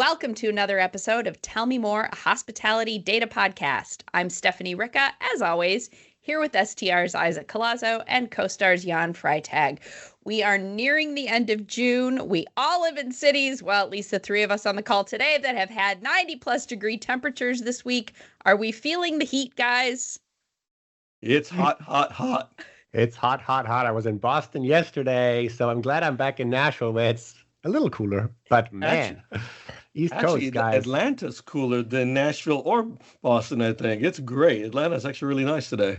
Welcome to another episode of Tell Me More, a hospitality data podcast. I'm Stephanie Ricca, as always, here with STR's Isaac Collazo and CoStar's Jan Freitag. We are nearing the end of June. We all live in cities, well, at least the three of us on the call today, that have had 90-plus degree temperatures this week. Are we feeling the heat, guys? It's hot, hot, hot. It's hot, hot, hot. I was in Boston yesterday, so I'm glad I'm back in Nashville where it's a little cooler. But man, East Coast, guys. Atlanta's cooler than Nashville or Boston, I think. It's great. Atlanta's actually really nice today.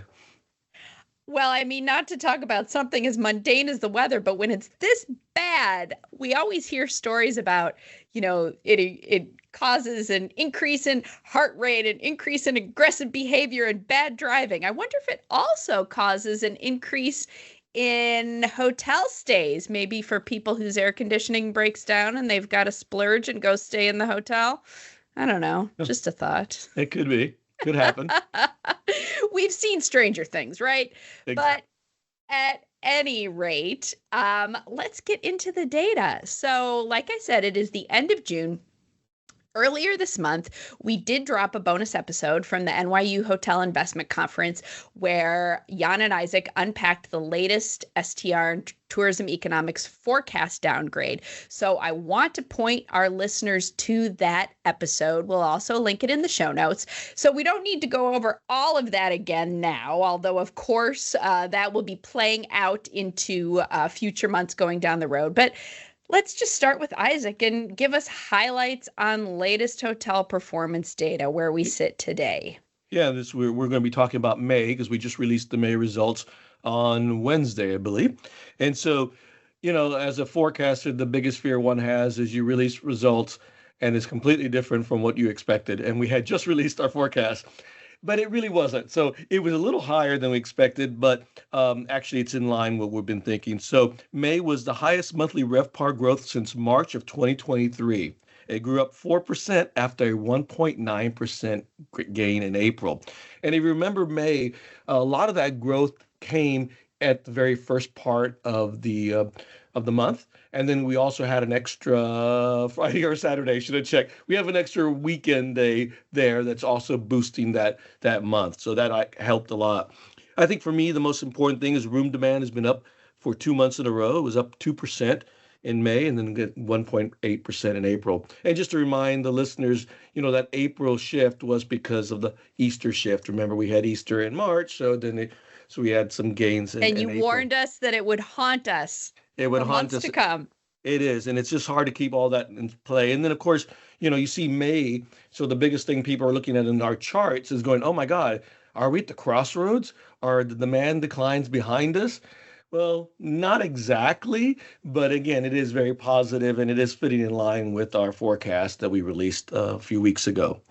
Well, I mean, not to talk about something as mundane as the weather, but when it's this bad, we always hear stories about, it causes an increase in heart rate, an increase in aggressive behavior and bad driving. I wonder if it also causes an increase in hotel stays, maybe for people whose air conditioning breaks down and they've got to splurge and go stay in the hotel. I don't know. Just a thought. It could be. Could happen. We've seen stranger things, right? Exactly. But at any rate, let's get into the data. So like I said, it is the end of June. Earlier this month, we did drop a bonus episode from the NYU Hotel Investment Conference where Jan and Isaac unpacked the latest STR and Tourism Economics forecast downgrade. So I want to point our listeners to that episode. We'll also link it in the show notes. So we don't need to go over all of that again now, although, of course, that will be playing out into future months going down the road. But let's just start with Isaac and give us highlights on latest hotel performance data where we sit today. Yeah, we're going to be talking about May because we just released the May results on Wednesday, I believe. And so, as a forecaster, the biggest fear one has is you release results and it's completely different from what you expected. And we had just released our forecast, but it really wasn't. So it was a little higher than we expected, but actually it's in line with what we've been thinking. So May was the highest monthly RevPAR growth since March of 2023. It grew up 4% after a 1.9% gain in April. And if you remember May, a lot of that growth came at the very first part of the month. And then we also had an extra Friday or Saturday, should have checked. We have an extra weekend day there that's also boosting that month. So that helped a lot. I think for me, the most important thing is room demand has been up for 2 months in a row. It was up 2% in May and then 1.8% in April. And just to remind the listeners, that April shift was because of the Easter shift. Remember, we had Easter in March, so we had some gains in April. And you warned us that it would haunt us. It would haunt us to come. It is, and it's just hard to keep all that in play. And then, of course, you see May. So the biggest thing people are looking at in our charts is going, oh my God, are we at the crossroads? Are the demand declines behind us? Well, not exactly, but again, it is very positive and it is fitting in line with our forecast that we released a few weeks ago.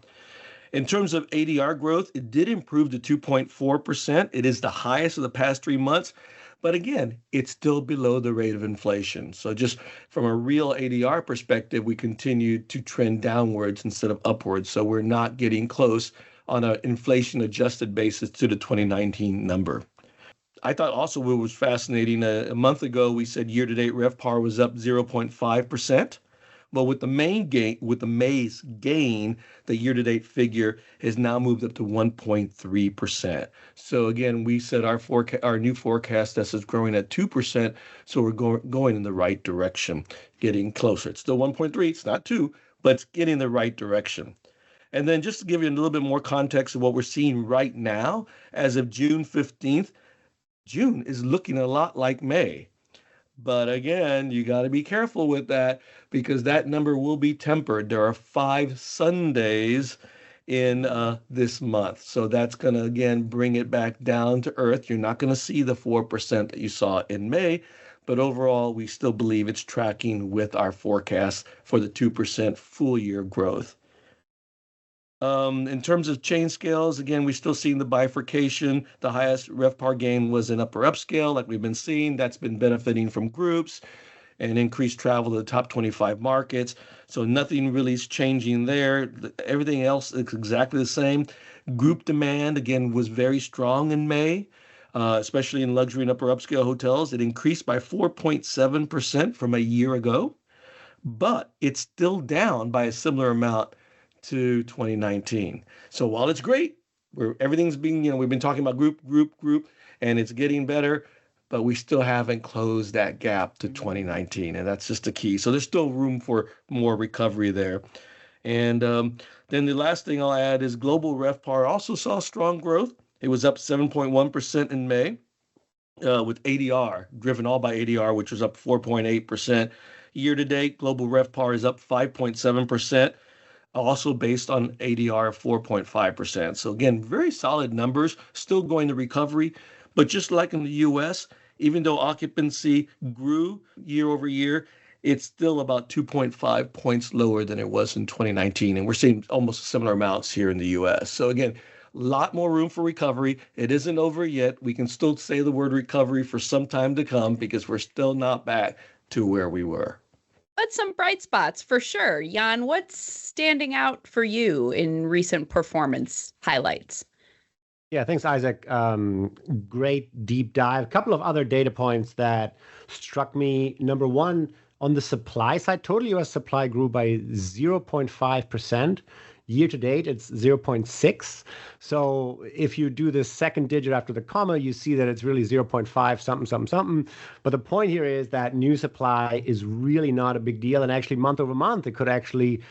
In terms of ADR growth, it did improve to 2.4%. It is the highest of the past 3 months. But again, it's still below the rate of inflation. So just from a real ADR perspective, we continue to trend downwards instead of upwards. So we're not getting close on an inflation adjusted basis to the 2019 number. I thought also what was fascinating, a month ago, we said year-to-date RevPAR was up 0.5%. But with the May's gain, the year-to-date figure has now moved up to 1.3%. So again, we said our new forecast is growing at 2%, so we're going in the right direction, getting closer. It's still 1.3, it's not 2, but it's getting the right direction. And then just to give you a little bit more context of what we're seeing right now, as of June 15th, June is looking a lot like May. But again, you got to be careful with that because that number will be tempered. There are 5 Sundays in this month. So that's going to, again, bring it back down to earth. You're not going to see the 4% that you saw in May. But overall, we still believe it's tracking with our forecast for the 2% full year growth. In terms of chain scales, again, we're still seeing the bifurcation. The highest RevPAR gain was in upper upscale, like we've been seeing. That's been benefiting from groups and increased travel to the top 25 markets. So nothing really is changing there. Everything else is exactly the same. Group demand, again, was very strong in May, especially in luxury and upper upscale hotels. It increased by 4.7% from a year ago. but it's still down by a similar amount to 2019. So while it's great, everything's being, we've been talking about group, and it's getting better, but we still haven't closed that gap to 2019, and that's just the key. So there's still room for more recovery there. And then the last thing I'll add is global RevPAR also saw strong growth. It was up 7.1% in May, with ADR, driven all by ADR, which was up 4.8%. Year to date, global RevPAR is up 5.7%, also based on ADR of 4.5%. So again, very solid numbers, still going to recovery. But just like in the US, even though occupancy grew year over year, it's still about 2.5 points lower than it was in 2019. And we're seeing almost similar amounts here in the US. So again, a lot more room for recovery. It isn't over yet. We can still say the word recovery for some time to come because we're still not back to where we were. But some bright spots for sure. Jan, what's standing out for you in recent performance highlights? Yeah, thanks, Isaac. Great deep dive. A couple of other data points that struck me. Number one, on the supply side, total US supply grew by 0.5%. Year to date, it's 0.6. So if you do the second digit after the comma, you see that it's really 0.5 something. But the point here is that new supply is really not a big deal. And actually, month over month, it could actually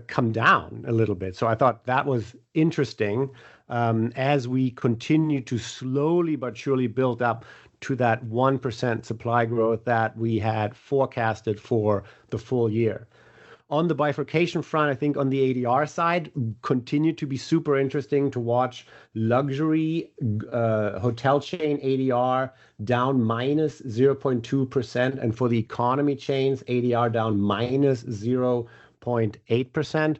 come down a little bit. So I thought that was interesting as we continue to slowly but surely build up to that 1% supply growth that we had forecasted for the full year. On the bifurcation front, I think on the ADR side, continue to be super interesting to watch luxury hotel chain ADR down minus 0.2%. And for the economy chains, ADR down minus 0.8%.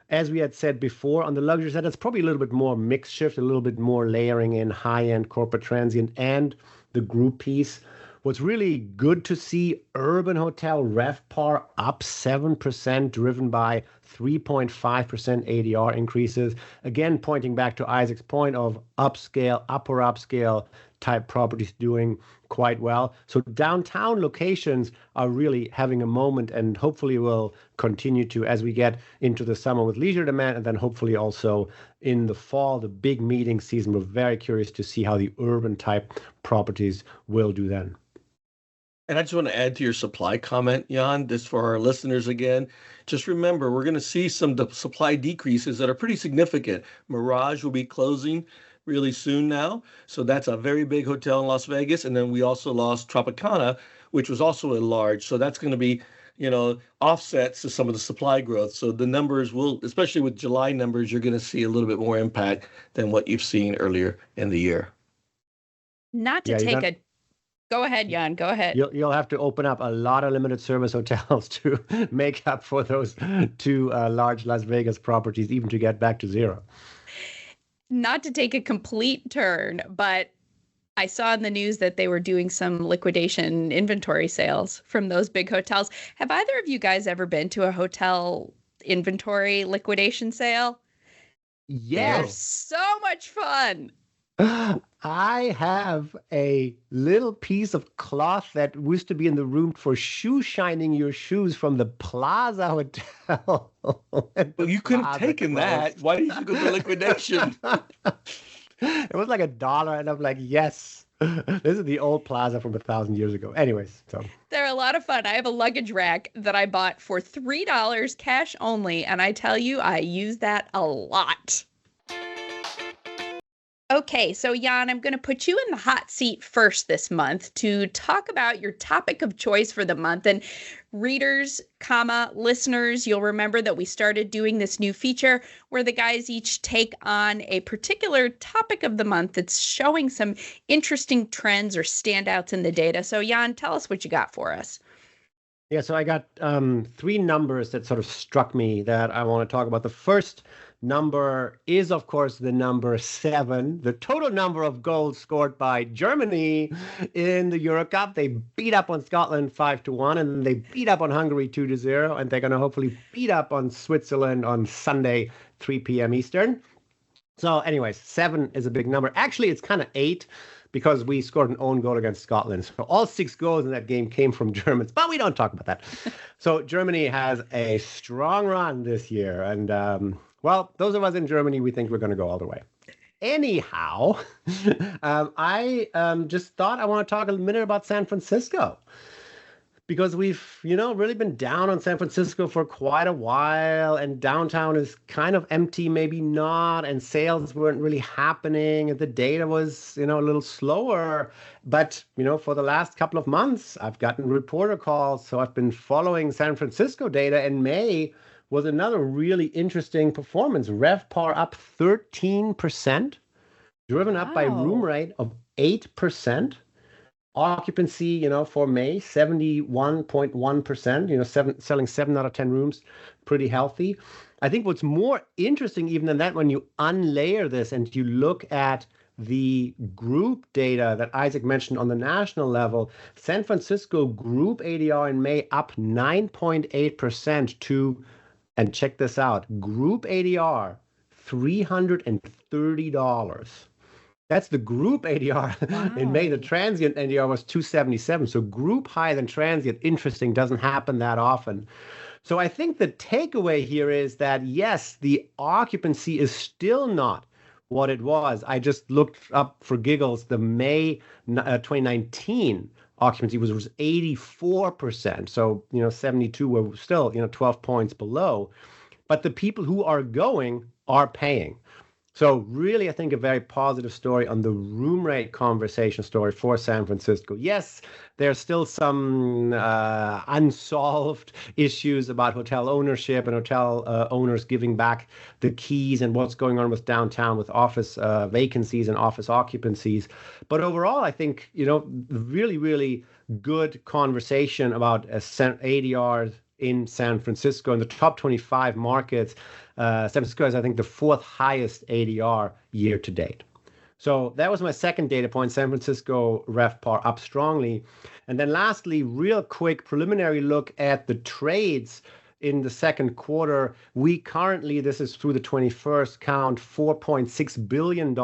As we had said before, on the luxury side, it's probably a little bit more mix shift, a little bit more layering in high-end corporate transient and the group piece. What's really good to see, urban hotel RevPAR up 7%, driven by 3.5% ADR increases. Again, pointing back to Isaac's point of upscale, upper upscale type properties doing quite well. So downtown locations are really having a moment and hopefully will continue to as we get into the summer with leisure demand and then hopefully also in the fall, the big meeting season. We're very curious to see how the urban type properties will do then. And I just want to add to your supply comment, Jan, this for our listeners again. Just remember, we're going to see some supply decreases that are pretty significant. Mirage will be closing really soon now. So that's a very big hotel in Las Vegas. And then we also lost Tropicana, which was also a large. So that's going to be, offsets to some of the supply growth. So the numbers will, especially with July numbers, you're going to see a little bit more impact than what you've seen earlier in the year. Not to take a Go ahead, Jan. Go ahead. You'll have to open up a lot of limited service hotels to make up for those two large Las Vegas properties, even to get back to zero. Not to take a complete turn, but I saw in the news that they were doing some liquidation inventory sales from those big hotels. Have either of you guys ever been to a hotel inventory liquidation sale? Yes. They're so much fun. I have a little piece of cloth that used to be in the room for shoe shining your shoes from the Plaza Hotel. Well, you could have taken that. Why did you go to liquidation? It was like $1, and I'm like, yes. This is the old Plaza from 1,000 years ago. Anyways, so they're a lot of fun. I have a luggage rack that I bought for $3 cash only, and I tell you, I use that a lot. Okay, so Jan, I'm going to put you in the hot seat first this month to talk about your topic of choice for the month. And readers, listeners, you'll remember that we started doing this new feature where the guys each take on a particular topic of the month that's showing some interesting trends or standouts in the data. So Jan, tell us what you got for us. Yeah, so I got three numbers that sort of struck me that I want to talk about. The first number is, of course, the number 7, the total number of goals scored by Germany in the Euro Cup. They beat up on Scotland 5-1, and they beat up on Hungary 2-0, and they're going to hopefully beat up on Switzerland on Sunday, 3 p.m. Eastern. So anyways, 7 is a big number. Actually, it's kind of 8 because we scored an own goal against Scotland. So all 6 goals in that game came from Germans, but we don't talk about that. So Germany has a strong run this year. And well, those of us in Germany, we think we're going to go all the way. Anyhow, I just thought I want to talk a minute about San Francisco. Because we've, really been down on San Francisco for quite a while, and downtown is kind of empty, maybe not, and sales weren't really happening, and the data was, a little slower. But, for the last couple of months, I've gotten reporter calls, so I've been following San Francisco data, and May was another really interesting performance. RevPAR up 13%, driven up by room rate of 8%. Occupancy, for May, 71.1%, selling 7 out of 10 rooms, pretty healthy. I think what's more interesting even than that, when you unlayer this and you look at the group data that Isaac mentioned on the national level, San Francisco group ADR in May up 9.8% to, and check this out, group ADR, $330. That's the group ADR. Wow. In May, the transient ADR was 277. So group higher than transient, interesting, doesn't happen that often. So I think the takeaway here is that, yes, the occupancy is still not what it was. I just looked up for giggles. The May 2019 occupancy was 84%. So, 72 were still, 12 points below. But the people who are going are paying. So really, I think a very positive story on the room rate conversation story for San Francisco. Yes, there's still some unsolved issues about hotel ownership and hotel owners giving back the keys and what's going on with downtown with office vacancies and office occupancies. But overall, I think, really, really good conversation about ADR in San Francisco. In the top 25 markets, San Francisco is, I think, the 4th highest ADR year to date. So that was my second data point, San Francisco RevPAR up strongly. And then lastly, real quick preliminary look at the trades in the second quarter. We currently, this is through the 21st, count $4.6 billion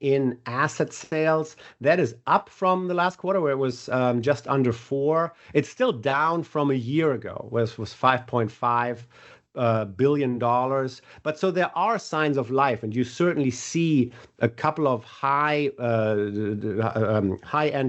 in asset sales. That is up from the last quarter where it was just under 4. It's still down from a year ago, where it was 5.5 billion dollars. But so there are signs of life, and you certainly see a couple of high-end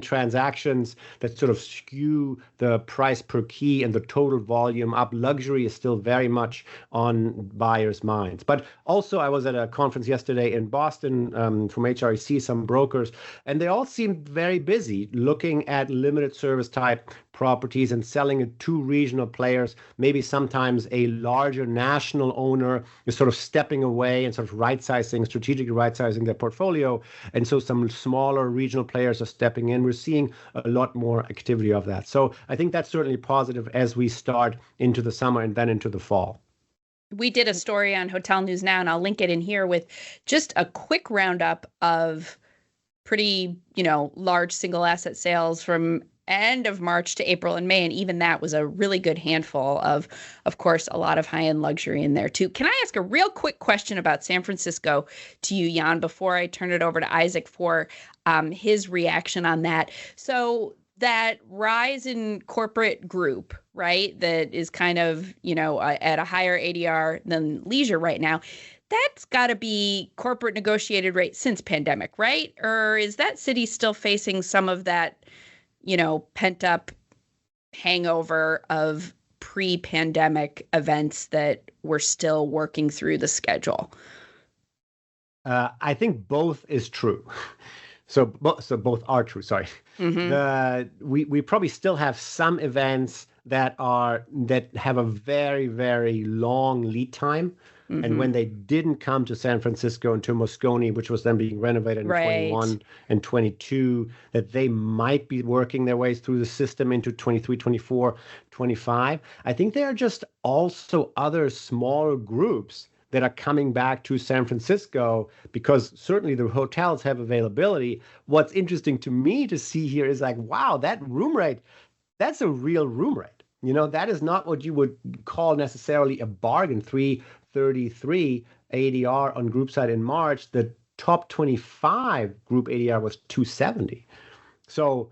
transactions that sort of skew the price per key and the total volume up. Luxury is still very much on buyers' minds. But also, I was at a conference yesterday in Boston from HREC, some brokers, and they all seemed very busy looking at limited service type properties and selling it to regional players. Maybe sometimes a larger national owner is sort of stepping away and sort of strategically right-sizing their portfolio. And so some smaller regional players are stepping in. We're seeing a lot more activity of that. So I think that's certainly positive as we start into the summer and then into the fall. We did a story on Hotel News Now, and I'll link it in here with just a quick roundup of pretty, large single asset sales from end of March to April and May. And even that was a really good handful of course, a lot of high-end luxury in there too. Can I ask a real quick question about San Francisco to you, Jan, before I turn it over to Isaac for his reaction on that? So that rise in corporate group, right, that is kind of, at a higher ADR than leisure right now, that's got to be corporate negotiated rate since pandemic, right? Or is that city still facing some of that, pent up hangover of pre-pandemic events that we're still working through the schedule? I think both is true. So both are true. Sorry. Mm-hmm. We probably still have some events that have a very, very long lead time. Mm-hmm. And when they didn't come to San Francisco and to Moscone, which was then being renovated in 21 and 22, that they might be working their ways through the system into 23, 24, 25. I think there are just also other smaller groups that are coming back to San Francisco because certainly the hotels have availability. What's interesting to me to see here is like, wow, that room rate, that's a real room rate. That is not what you would call necessarily a bargain, 133 ADR on group side in March. The top 25 group ADR was 270. So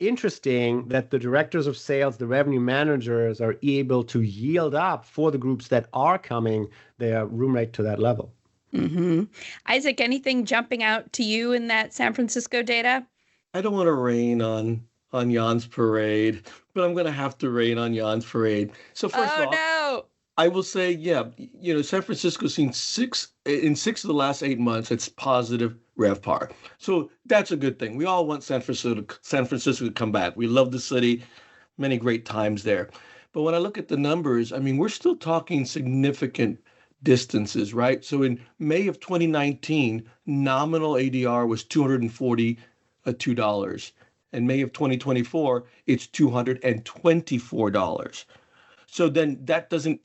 interesting that the directors of sales, the revenue managers are able to yield up for the groups that are coming their room rate to that level. Mm-hmm. Isaac, anything jumping out to you in that San Francisco data? I don't want to rain on Jan's parade, but I'm going to have to rain on Jan's parade. So first of all, no. I will say, yeah, San Francisco's seen six of the last 8 months, it's positive RevPAR. So that's a good thing. We all want San Francisco to come back. We love the city, many great times there. But when I look at the numbers, I mean, we're still talking significant distances, right? So in May of 2019, nominal ADR was $242. In May of 2024, it's $224. So then that doesn't,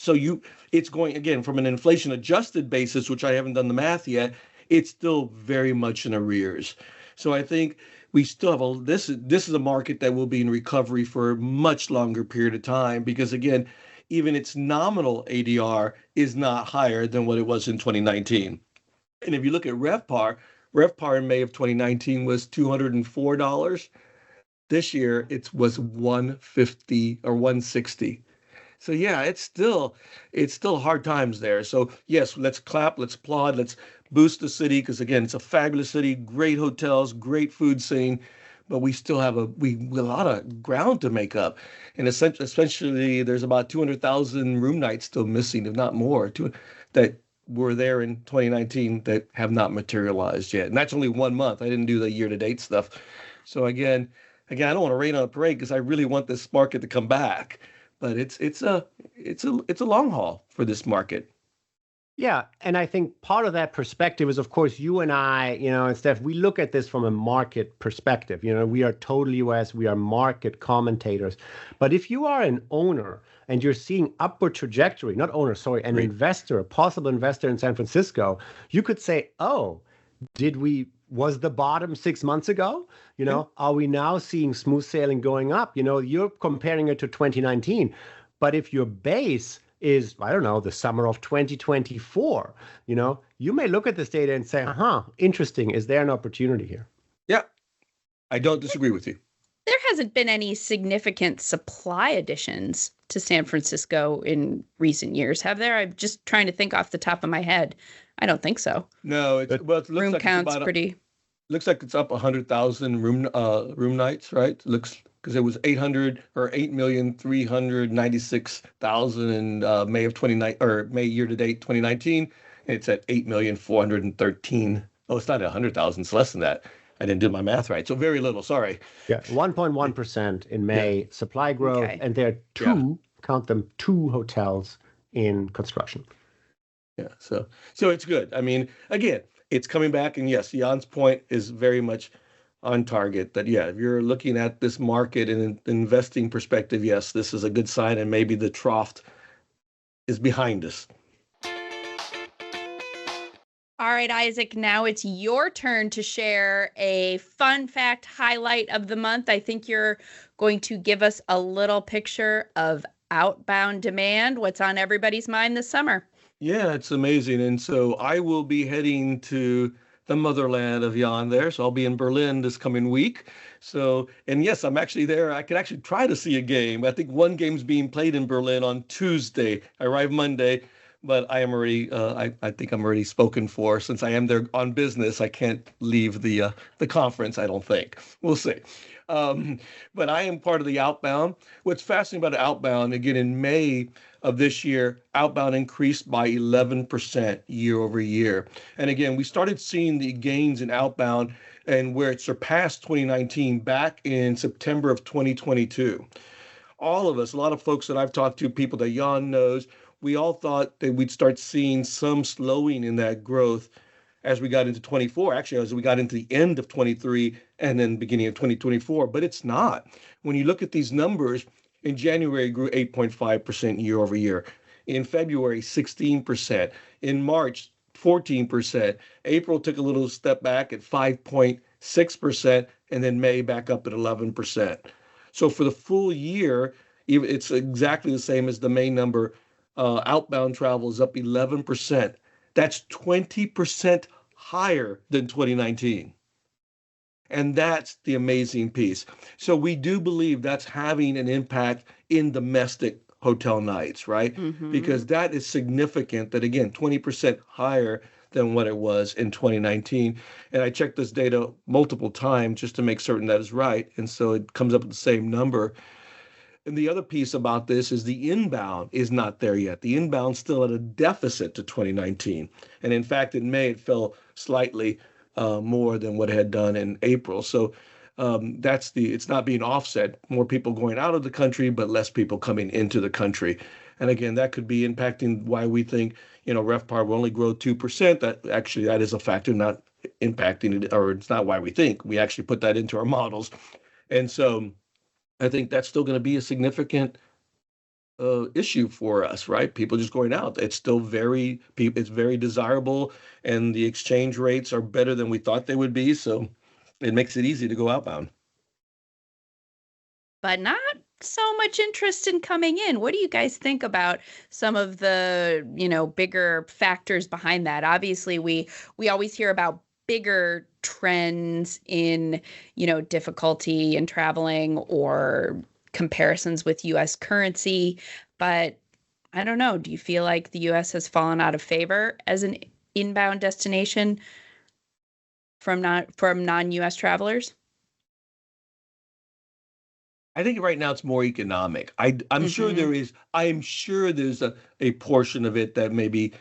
it's going again from an inflation adjusted basis, which I haven't done the math yet, it's still very much in arrears. So I think we still have this is a market that will be in recovery for a much longer period of time because again, even its nominal ADR is not higher than what it was in 2019. And if you look at RevPAR in May of 2019 was $204. This year it was $150 or $160. So yeah, it's still hard times there. So yes, let's clap, let's applaud, let's boost the city because again, it's a fabulous city, great hotels, great food scene, but we still have a lot of ground to make up. And essentially, there's about 200,000 room nights still missing, if not more, that were there in 2019 that have not materialized yet. And that's only 1 month. I didn't do the year-to-date stuff. So again, I don't want to rain on a parade because I really want this market to come back. But it's a long haul for this market. Yeah, and I think part of that perspective is, of course, you and I, and Steph, we look at this from a market perspective. We are total US, we are market commentators. But if you are an owner and you're seeing upward trajectory, not owner, sorry, an investor, a possible investor in San Francisco, you could say, oh, was the bottom 6 months ago? Are we now seeing smooth sailing going up? You're comparing it to 2019. But if your base is, I don't know, the summer of 2024, you may look at this data and say, interesting. Is there an opportunity here? Yeah, I don't disagree with you. There hasn't been any significant supply additions to San Francisco in recent years, have there? I'm just trying to think off the top of my head. I don't think so. No, it looks room like count's pretty. Looks like it's up 100,000 room nights, right? Looks because it was 8,396,000 in May of 29 or May year to date 2019. And it's at 8,413,000. Oh, it's not 100,000. It's less than that. I didn't do my math right. So very little. Sorry. Yeah, 1.1% in May supply growth, and there are count them, two hotels in construction. Yeah, so it's good. I mean, again, it's coming back, and yes, Jan's point is very much on target. That if you're looking at this market in an investing perspective, yes, this is a good sign, and maybe the trough is behind us. All right, Isaac, now it's your turn to share a fun fact highlight of the month. I think you're going to give us a little picture of outbound demand, what's on everybody's mind this summer. Yeah, it's amazing. And so I will be heading to the motherland of Jan there. So I'll be in Berlin this coming week. So, and yes, I'm actually there. I could actually try to see a game. I think one game's being played in Berlin on Tuesday. I arrive Monday, but I am already, I think I'm already spoken for. Since I am there on business, I can't leave the conference, I don't think. We'll see. But I am part of the outbound. What's fascinating about outbound, again, in May of this year, outbound increased by 11% year over year. And again, we started seeing the gains in outbound and where it surpassed 2019 back in September of 2022. All of us, a lot of folks that I've talked to, people that Jan knows, we all thought that we'd start seeing some slowing in that growth as we got into 24, actually, as we got into the end of 23 and then beginning of 2024, but it's not. When you look at these numbers, in January, it grew 8.5% year over year. In February, 16%. In March, 14%. April took a little step back at 5.6%, and then May back up at 11%. So for the full year, it's exactly the same as the May number outbound travel is up 11%. That's 20% higher than 2019. And that's the amazing piece. So we do believe that's having an impact in domestic hotel nights, right? Because that is significant that, again, 20% higher than what it was in 2019. And I checked this data multiple times just to make certain that is right. And so it comes up with the same number. And the other piece about this is the inbound is not there yet. The inbound's still at a deficit to 2019. And in fact, in May, it fell slightly more than what it had done in April. So it's not being offset. More people going out of the country, but less people coming into the country. And again, that could be impacting why we think, RevPAR will only grow 2%. That is a factor, not impacting it, or it's not why we think. We actually put that into our models. And so I think that's still going to be a significant issue for us, right? People just going out. It's still it's very desirable, and the exchange rates are better than we thought they would be. So it makes it easy to go outbound. But not so much interest in coming in. What do you guys think about some of the, bigger factors behind that? Obviously, we always hear about bigger trends in, difficulty in traveling or comparisons with U.S. currency. But I don't know. Do you feel like the U.S. has fallen out of favor as an inbound destination from non-U.S. travelers? I think right now it's more economic. I'm sure there is. I'm sure there's a portion of it that may be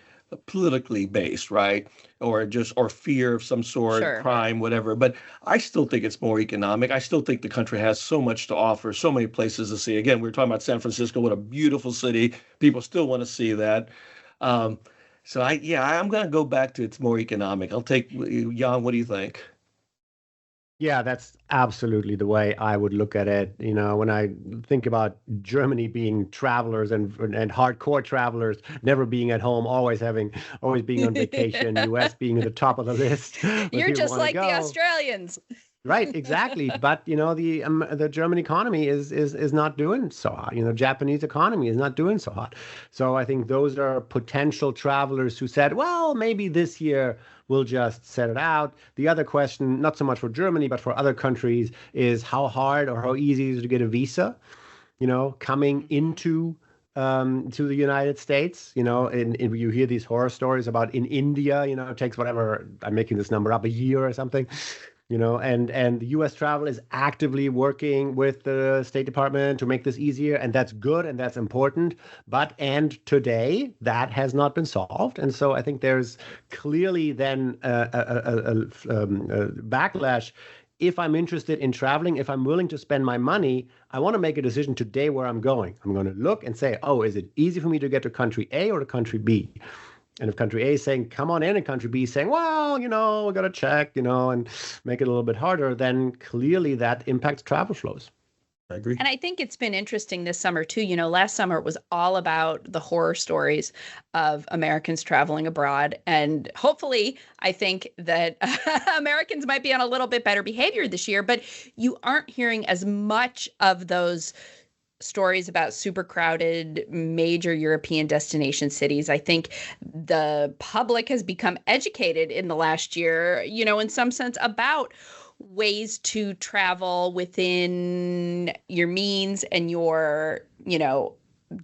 politically based, right? Or fear of some sort, Sure. crime, whatever. But I still think it's more economic. I still think the country has so much to offer, so many places to see. Again, we were talking about San Francisco, what a beautiful city. People still want to see that. I'm going to go back to it's more economic. I'll take Jan. What do you think? Yeah, that's absolutely the way I would look at it. When I think about Germany being travelers and hardcore travelers, never being at home, always being on vacation, US being at the top of the list. You're just like the Australians. Right, exactly. But the German economy is not doing so hot. Japanese economy is not doing so hot. So I think those are potential travelers who said, well, maybe this year we'll just set it out. The other question, not so much for Germany, but for other countries, is how hard or how easy is it to get a visa? Coming into to the United States, and you hear these horror stories about in India, it takes whatever, I'm making this number up, a year or something. And the U.S. travel is actively working with the State Department to make this easier, and that's good and that's important. And today that has not been solved, and so I think there's clearly then a backlash. If I'm interested in traveling, if I'm willing to spend my money, I want to make a decision today where I'm going. I'm going to look and say, oh, is it easy for me to get to country A or to country B? And if country A is saying, come on in, and country B is saying, well, we got to check, and make it a little bit harder, then clearly that impacts travel flows. I agree. And I think it's been interesting this summer, too. Last summer it was all about the horror stories of Americans traveling abroad. And hopefully, I think that Americans might be on a little bit better behavior this year. But you aren't hearing as much of those stories about super crowded major European destination cities. I think the public has become educated in the last year, in some sense about ways to travel within your means and your,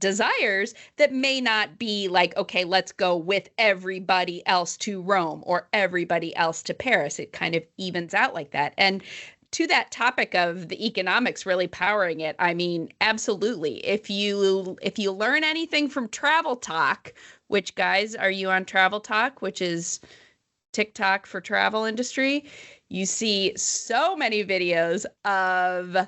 desires that may not be like, okay, let's go with everybody else to Rome or everybody else to Paris. It kind of evens out like that. And to that topic of the economics really powering it, I mean, absolutely. If you learn anything from Travel Talk, which, guys, are you on Travel Talk, which is TikTok for travel industry? You see so many videos of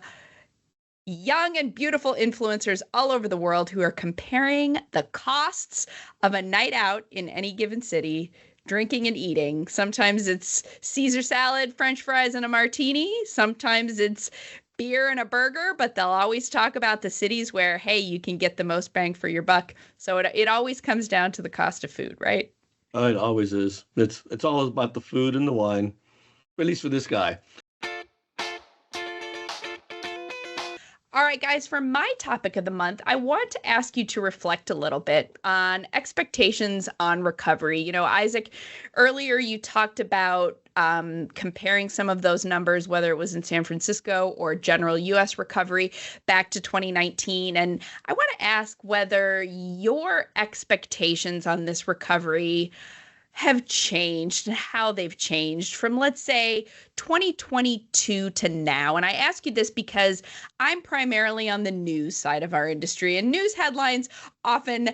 young and beautiful influencers all over the world who are comparing the costs of a night out in any given city, drinking and eating. Sometimes it's Caesar salad, French fries, and a martini. Sometimes it's beer and a burger, but they'll always talk about the cities where, hey, you can get the most bang for your buck. So it always comes down to the cost of food, right? It always is. It's all about the food and the wine, at least for this guy. All right, guys, for my topic of the month, I want to ask you to reflect a little bit on expectations on recovery. You know, Isaac, earlier you talked about comparing some of those numbers, whether it was in San Francisco or general U.S. recovery back to 2019. And I want to ask whether your expectations on this recovery have changed and how they've changed from, let's say, 2022 to now. And I ask you this because I'm primarily on the news side of our industry, and news headlines often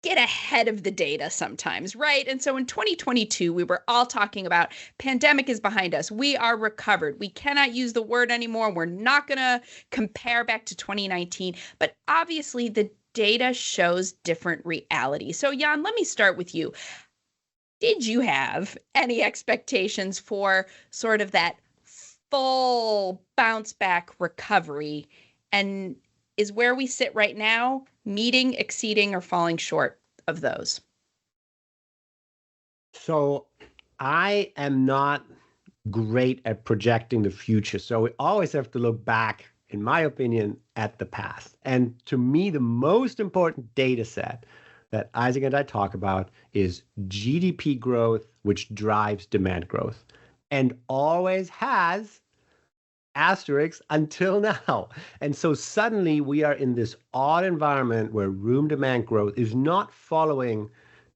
get ahead of the data sometimes, right? And so in 2022, we were all talking about pandemic is behind us. We are recovered. We cannot use the word anymore. We're not going to compare back to 2019. But obviously, the data shows different realities. So Jan, let me start with you. Did you have any expectations for sort of that full bounce back recovery? And is where we sit right now meeting, exceeding, or falling short of those? So I am not great at projecting the future. So we always have to look back, in my opinion, at the past. And to me, the most important data set that Isaac and I talk about is GDP growth, which drives demand growth, and always has asterisks until now. And so suddenly we are in this odd environment where room demand growth is not following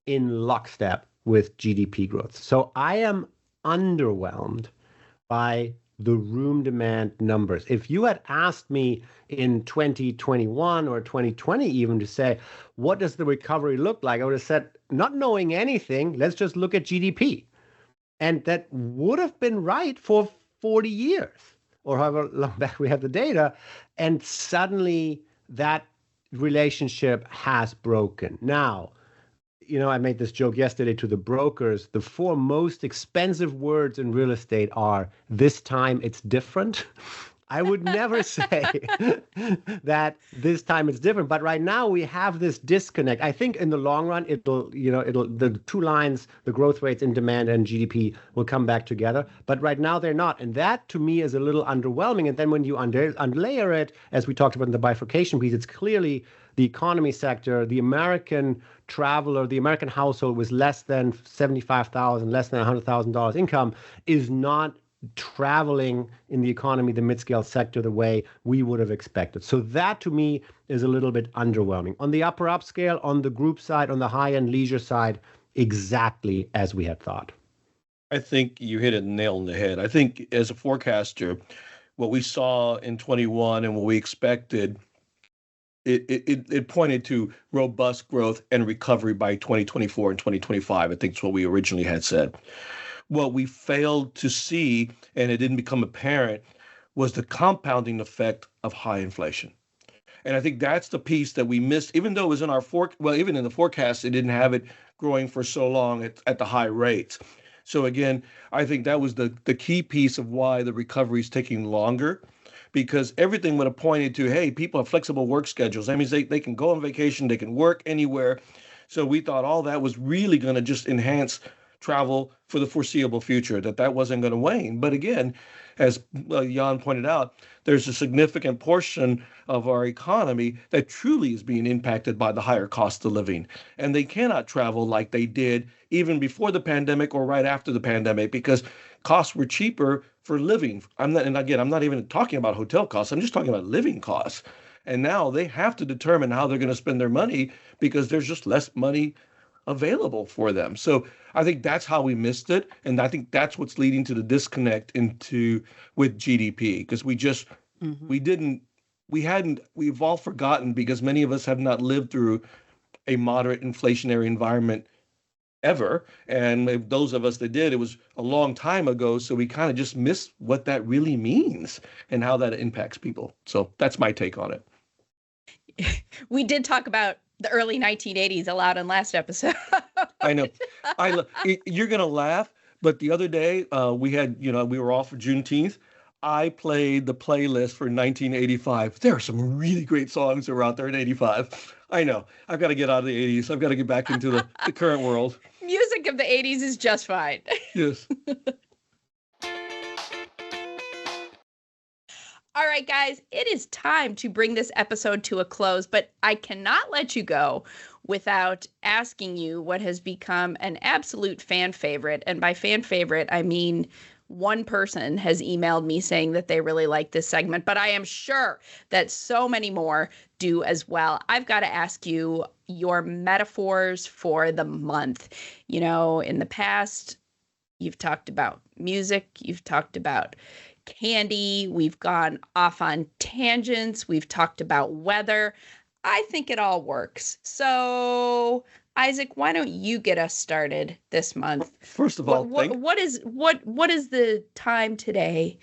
in lockstep with GDP growth. So I am underwhelmed by the room demand numbers. If you had asked me in 2021 or 2020 even to say, what does the recovery look like? I would have said, not knowing anything, let's just look at GDP. And that would have been right for 40 years or however long back we have the data. And suddenly that relationship has broken. Now, you know, I made this joke yesterday to the brokers. The 4 most expensive words in real estate are, this time it's different. I would never say that this time it's different. But right now we have this disconnect. I think in the long run, the 2 lines, the growth rates in demand and GDP will come back together. But right now they're not. And that to me is a little underwhelming. And then when you underlayer it, as we talked about in the bifurcation piece, it's clearly the economy sector, the American traveler, the American household with less than $75,000, less than $100,000 income is not traveling in the economy, the mid-scale sector, the way we would have expected. So that to me is a little bit underwhelming. On the upper upscale, on the group side, on the high-end leisure side, exactly as we had thought. I think you hit it nail on the head. I think as a forecaster, what we saw in 21 and what we expected, it pointed to robust growth and recovery by 2024 and 2025. I think it's what we originally had said. What we failed to see, and it didn't become apparent, was the compounding effect of high inflation. And I think that's the piece that we missed, even though it was in our even in the forecast, it didn't have it growing for so long at the high rates. So again, I think that was the key piece of why the recovery is taking longer, because everything would have pointed to, hey, people have flexible work schedules. That means they can go on vacation, they can work anywhere. So we thought all that was really going to just enhance travel for the foreseeable future, that wasn't going to wane. But again, as Jan pointed out, there's a significant portion of our economy that truly is being impacted by the higher cost of living. And they cannot travel like they did even before the pandemic or right after the pandemic, because costs were cheaper for living. I'm not even talking about hotel costs. I'm just talking about living costs. And now they have to determine how they're going to spend their money because there's just less money available for them. So I think that's how we missed it. And I think that's what's leading to the disconnect with GDP, because we've all forgotten, because many of us have not lived through a moderate inflationary environment ever. And those of us that did, it was a long time ago. So we kind of just missed what that really means and how that impacts people. So that's my take on it. We did talk about the early 1980s a lot in last episode. I know. You're going to laugh, but the other day we were off for Juneteenth. I played the playlist for 1985. There are some really great songs that were out there in 85. I know. I've got to get out of the 80s. I've got to get back into the current world. Music of the 80s is just fine. Yes. All right, guys, it is time to bring this episode to a close, but I cannot let you go without asking you what has become an absolute fan favorite. And by fan favorite, I mean one person has emailed me saying that they really like this segment, but I am sure that so many more do as well. I've got to ask you your metaphors for the month. You know, in the past, you've talked about music, you've talked about candy, we've gone off on tangents, we've talked about weather. I think it all works. So, Isaac, why don't you get us started this month? First of all, what is the time today?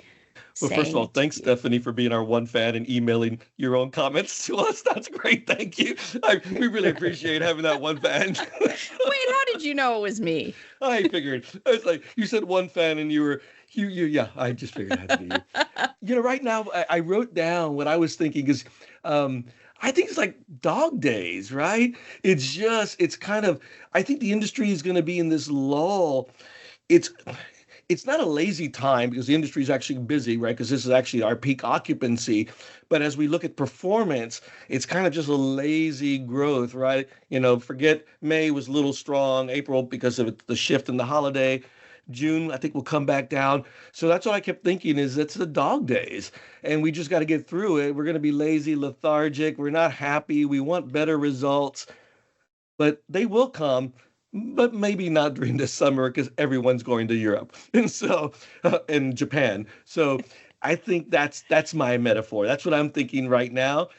Well, first of all, thanks, Stephanie, for being our one fan and emailing your own comments to us. That's great. Thank you. We really appreciate having that one fan. Wait, how did you know it was me? I figured. I was like, you said one fan and you were, yeah, I just figured it had to be you. You know, right now, I wrote down what I was thinking is, I think it's like dog days, right? It's kind of, I think the industry is going to be in this lull. It's not a lazy time because the industry is actually busy, right? Because this is actually our peak occupancy. But as we look at performance, it's kind of just a lazy growth, right? You know, forget May was a little strong, April because of the shift in the holiday. June, I think, will come back down. So that's what I kept thinking is it's the dog days. And we just got to get through it. We're going to be lazy, lethargic. We're not happy. We want better results. But they will come. But maybe not during this summer because everyone's going to Europe and so and Japan. So I think that's my metaphor. That's what I'm thinking right now.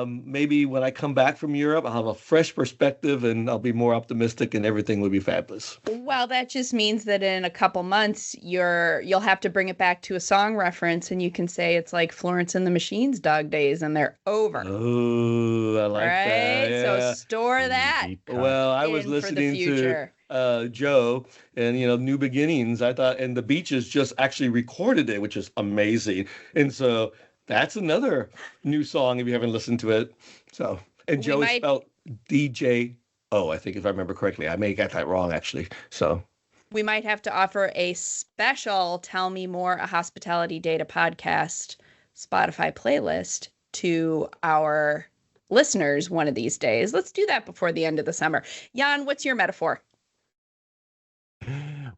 Maybe when I come back from Europe, I'll have a fresh perspective and I'll be more optimistic and everything will be fabulous. Well, that just means that in a couple months, you'll have to bring it back to a song reference and you can say it's like Florence and the Machine's dog days and they're over. Oh, I like that. Yeah. So store that. Well, I was listening to Joe and, New Beginnings. I thought, and the Beaches just actually recorded it, which is amazing. And so that's another new song if you haven't listened to it. So, and Joe is spelled DJO, I think, if I remember correctly. I may get that wrong, actually. So we might have to offer a special Tell Me More, a Hospitality Data Podcast Spotify playlist to our listeners one of these days. Let's do that before the end of the summer. Jan, what's your metaphor?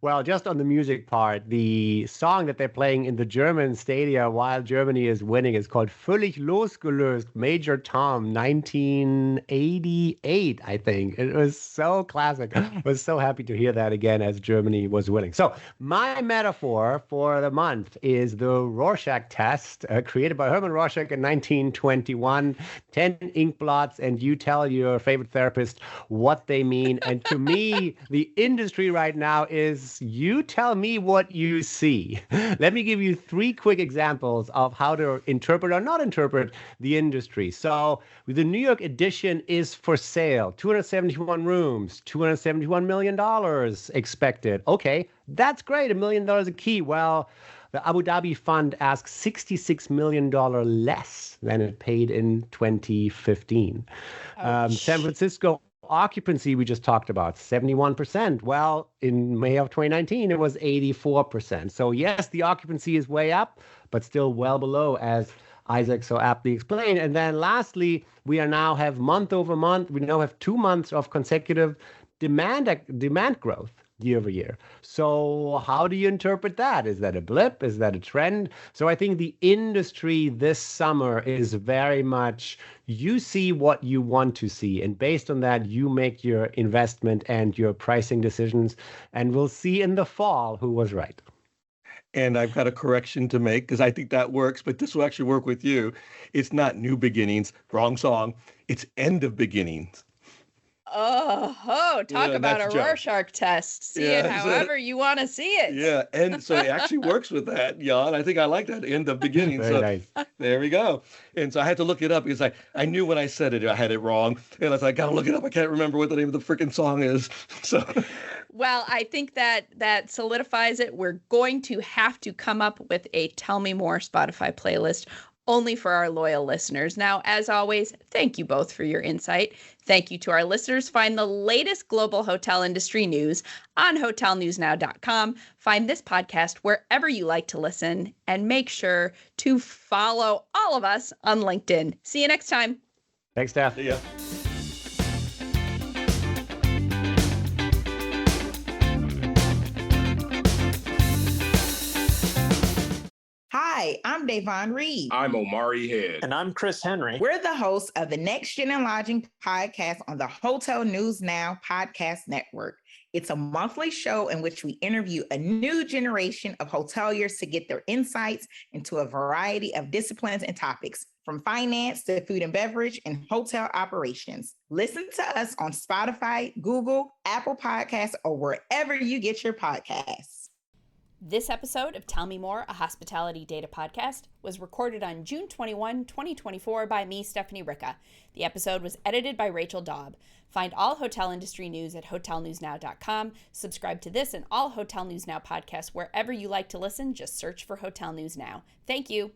Well, just on the music part, the song that they're playing in the German stadia while Germany is winning is called Völlig losgelöst, Major Tom, 1988, I think. It was so classic. I was so happy to hear that again as Germany was winning. So my metaphor for the month is the Rorschach test, created by Hermann Rorschach in 1921. 10 ink blots, and you tell your favorite therapist what they mean. And to me, the industry right now is you tell me what you see. Let me give you 3 quick examples of how to interpret or not interpret the industry. So the New York edition is for sale, 271 rooms, $271 million expected. Okay, that's great, $1 million a key. Well, the Abu Dhabi fund asks $66 million less than it paid in 2015. San Francisco occupancy we just talked about, 71%. Well, in May of 2019, it was 84%. So yes, the occupancy is way up, but still well below, as Isaac so aptly explained. And then lastly, we now have month over month, we now have 2 months of consecutive demand growth year over year. So how do you interpret that? Is that a blip? Is that a trend? So I think the industry this summer is very much, you see what you want to see. And based on that, you make your investment and your pricing decisions. And we'll see in the fall who was right. And I've got a correction to make because I think that works, but this will actually work with you. It's not New Beginnings, wrong song. It's End of Beginnings. Talk about a Rorschach test. See it however you want to see it. Yeah, and so it actually works with that, Jan. I think I like that, End of Beginning. Very nice. There we go. And so I had to look it up because I knew when I said it, I had it wrong. And I was like, I gotta look it up. I can't remember what the name of the freaking song is. So. Well, I think that solidifies it. We're going to have to come up with a Tell Me More Spotify playlist only for our loyal listeners. Now, as always, thank you both for your insight. Thank you to our listeners. Find the latest global hotel industry news on hotelnewsnow.com. Find this podcast wherever you like to listen, and make sure to follow all of us on LinkedIn. See you next time. Thanks, Steph. See ya. Hi, I'm Davon Reed. I'm Omari Head. And I'm Chris Henry. We're the hosts of the Next Gen and Lodging podcast on the Hotel News Now podcast network. It's a monthly show in which we interview a new generation of hoteliers to get their insights into a variety of disciplines and topics, from finance to food and beverage and hotel operations. Listen to us on Spotify, Google, Apple Podcasts, or wherever you get your podcasts. This episode of Tell Me More, a hospitality data podcast, was recorded on June 21, 2024 by me, Stephanie Ricca. The episode was edited by Rachel Daub. Find all hotel industry news at hotelnewsnow.com. Subscribe to this and all Hotel News Now podcasts wherever you like to listen. Just search for Hotel News Now. Thank you.